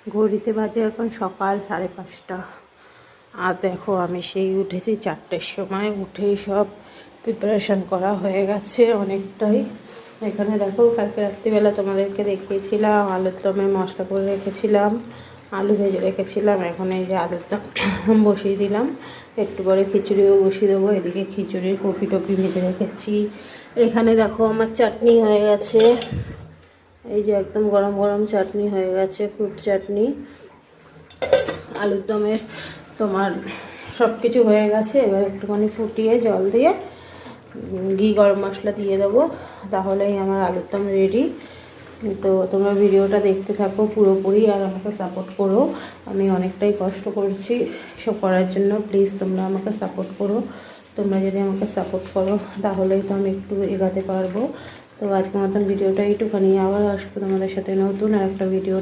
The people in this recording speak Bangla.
ঘড়িতে বাজে এখন সকাল 5:30। আর দেখো আমি সেই উঠেছি 4টের সময়, উঠেই সব প্রিপারেশান করা হয়ে গেছে অনেকটাই। এখানে দেখো কালকে রাত্রিবেলা তোমাদেরকে দেখিয়েছিলাম আলুর দমে মশলা করে রেখেছিলাম, আলু ভেজে রেখেছিলাম। এখন এই যে আলুর দম বসিয়ে দিলাম, একটু পরে খিচুড়িও বসিয়ে দেবো। এদিকে খিচুড়ির কফি টফি ভেজে রেখেছি। এখানে দেখো আমার চাটনি হয়ে গেছে, এই যে একদম গরম গরম চাটনি হয়ে গেছে, ফ্রুট চাটনি। আলুর দমের তোমার সব কিছু হয়ে গেছে। এবার একটুখানি ফুটিয়ে জল দিয়ে ঘি গরম মশলা দিয়ে দেবো, তাহলেই আমার আলুর দম রেডি। তো তোমরা ভিডিওটা দেখতে থাকো পুরোপুরি আর আমাকে সাপোর্ট করো। আমি অনেকটাই কষ্ট করছি সব করার জন্য, প্লিজ তোমরা আমাকে সাপোর্ট করো। তোমরা যদি আমাকে সাপোর্ট করো তাহলেই তো আমি একটু এগাতে পারবো। তো আজকের মতন ভিডিওটা একটুখানি, আবার আসবো তোমাদের সাথে নতুন আর একটা ভিডিও।